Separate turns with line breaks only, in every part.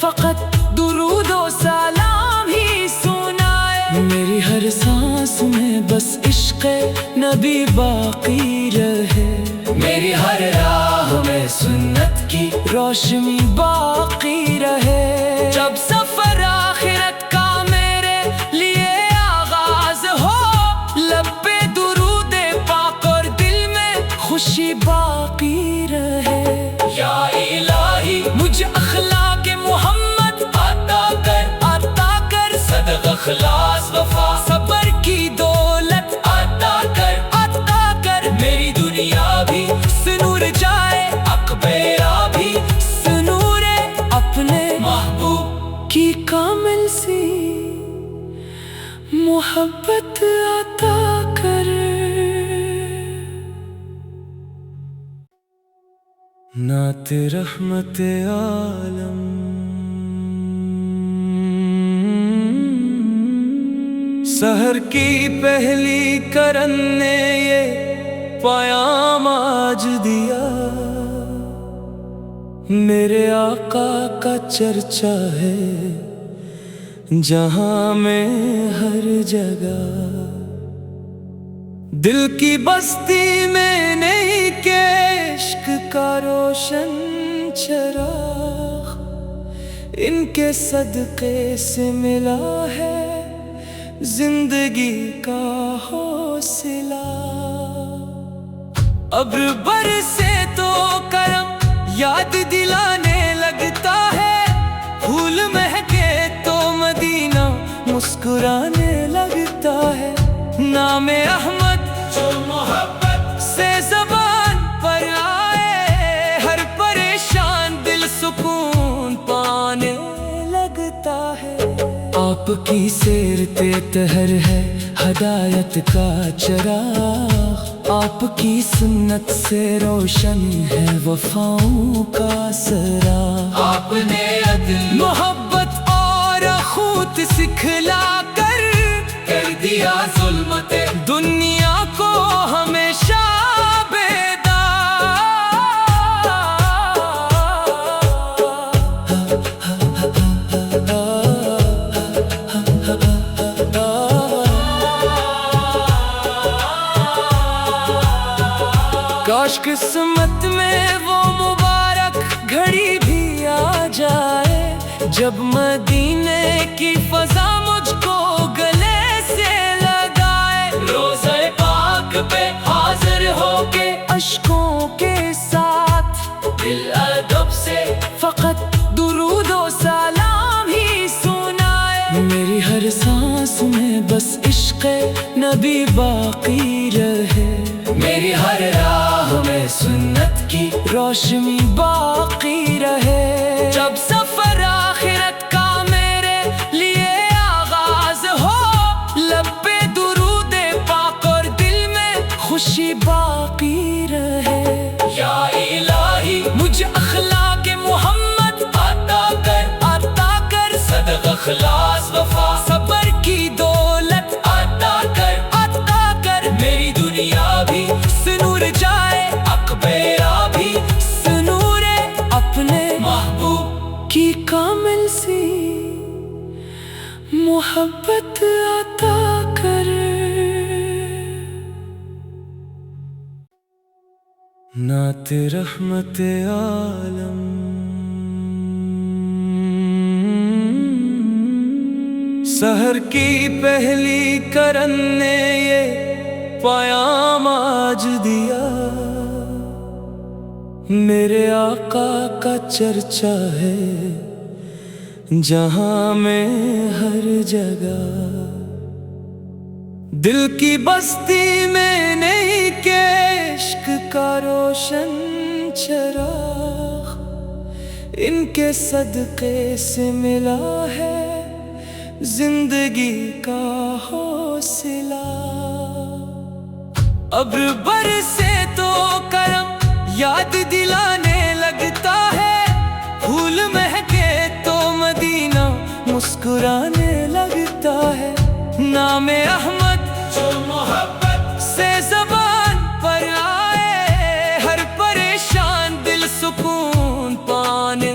فقط درود و سلام ہی سنائے. میری ہر سانس میں بس عشق نبی باقی رہے. میری ہر راہ میں سنت کی روشنی باقی رہے. جب سفر آخرت کا میرے لیے آغاز ہو، لب پہ درود پاک اور دل میں خوشی باقی رہے. یا الہی مجھے اخلاق محمد عطا کر صدق اخلاص وفا صبر کی دولت عطا کر. میری دنیا بھی سنور جائے، عقبہ بھی سنور اپنے محبوب کی کامل سی محبت عطا کر. نعت رحمت عالم. سحر کی پہلی کرن نے یہ پیام آج دیا، میرے آقا کا چرچا ہے جہاں میں ہر جگہ. دل کی بستی میں نہیں کہ عشق کا روشن چراغ، ان کے صدقے سے ملا ہے زندگی کا حوصلہ. اب برسے تو کرم یاد دلانے لگتا ہے، پھول مہکے تو مدینہ مسکرانے لگتا ہے. نام احمد جو محبت سے زبان پر آئے، ہر پریشان دل سکون پانے لگتا ہے. آپ کی سیرت طہر ہے ہدایت کا چراغ، آپ کی سنت سے روشن ہے وفاؤں کا سراغ. آپ نے عدل محبت اور اخوت سکھلا کر دیا ظلمت دنیا کو ہمیشہ کاش قسمت میں وہ مبارک گھڑی بھی آ جائے، جب مدینے کی فضا مجھ کو گلے سے لگائے. روضہ پاک پہ حاضر ہو کے اشکوں کے ساتھ دل ادب سے فقط درود و سلام ہی سنائے. میری ہر سانس میں بس عشق نبی باقی رہے. میری ہر راہ میں سنت کی روشنی باقی رہے. جب سفر آخرت کا میرے لیے آغاز ہو، لب پہ درود پاک اور دل میں خوشی باقی رہے. یا الہی مجھے اخلاق محمد عطا کر صدق اخلاص وفا صبر کی دولت عطا کر. میری دنیا بھی سنور جائے، عقبہ بھی سنور اپنے محبوب کی کامل سی محبت عطا کر. نعت رحمت عالم. سحر کی پہلی کرن نے یہ پیام آج دیا، میرے آقا کا چرچا ہے جہاں میں ہر جگہ. دل کی بستی میں نہیں کہ عشق کا روشن چراغ، ان کے صدقے سے ملا ہے زندگی کا حوصلہ. اب برسے تو کرم یاد دلانے لگتا ہے، پھول مہکے تو مدینہ مسکرانے لگتا ہے. نام احمد جو محبت سے زبان پر آئے، ہر پریشان دل سکون پانے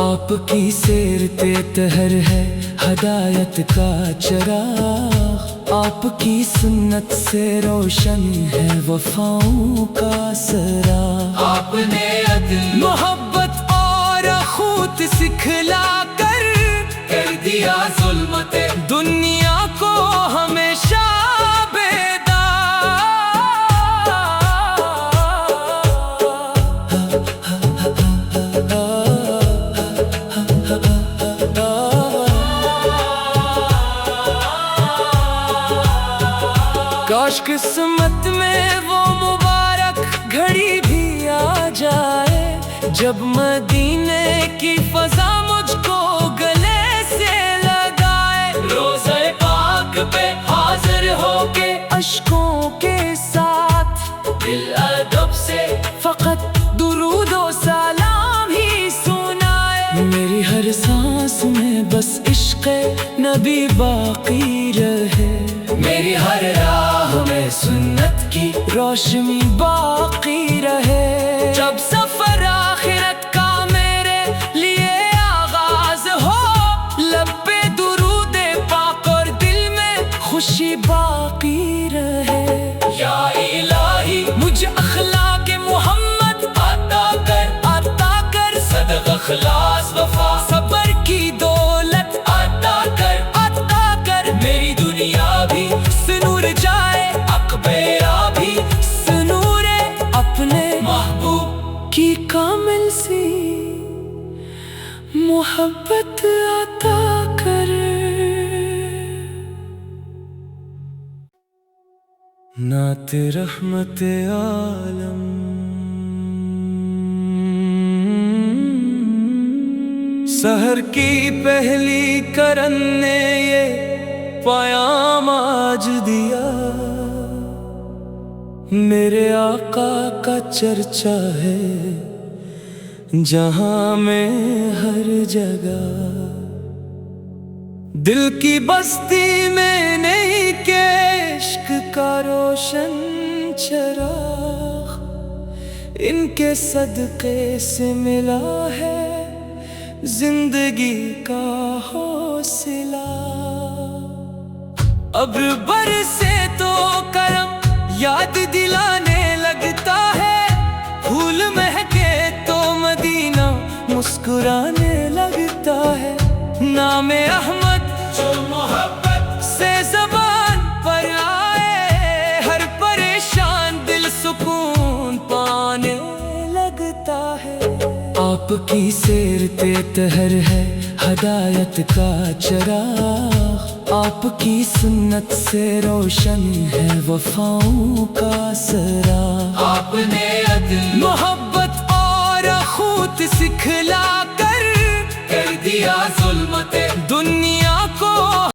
آپ کی سیرت طہر ہے ہدایت کا چراغ، آپ کی سنت سے روشن ہے وفاؤں کا سراغ۔ آپ نے عدل، محبت اور اخوت سکھلا کر دیا ظلمت دنیا کو ہمیشہ کاش قسمت میں وہ مبارک گھڑی بھی آ جائے جب مدینے کی فضا مجھ کو گلے سے لگائے، روضہ پاک پہ حاضر ہو کے اشکوں کے ساتھ دل ادب سے فقط درود و سلام ہی سنائے، میری ہر سانس میں بس عشق نبی باقی رہے، میری ہر راہ میں سنت کی روشنی باقی رہے، جب سفر آخرت کا میرے لیے آغاز ہو، لب پہ درود پاک اور دل میں خوشی باقی رہے، یا الہی مجھے اخلاق محمد عطا کر صدق اخلاص وفا صبر کی دولت عطا کر میری دنیا بھی سنور جائے عقبہ بھی سنور اپنے محبوب کی کامل سی محبت عطا کر۔ نعت رحمت عالم سحر کی پہلی کرن نے یہ پیام آج دیا، میرے آقا کا چرچا ہے جہاں میں ہر جگہ، دل کی بستی میں نہیں کہ عشق کا روشن چراغ، ان کے صدقے سے ملا ہے زندگی کا حوصلہ، اب برسے تو کرم یاد دلانے لگتا ہے، پھول مہکے تو مدینہ مسکرانے لگتا ہے، نام احمد جو محبت سے زبان پر آئے، ہر پریشان دل سکون پانے لگتا ہے، آپ کی سیرت طہر ہے ہدایت کا چراغ، آپ کی سنت سے روشن ہے وفاؤں کا سراغ، آپ نے عدل، محبت اور اخوت سکھلا کر دیا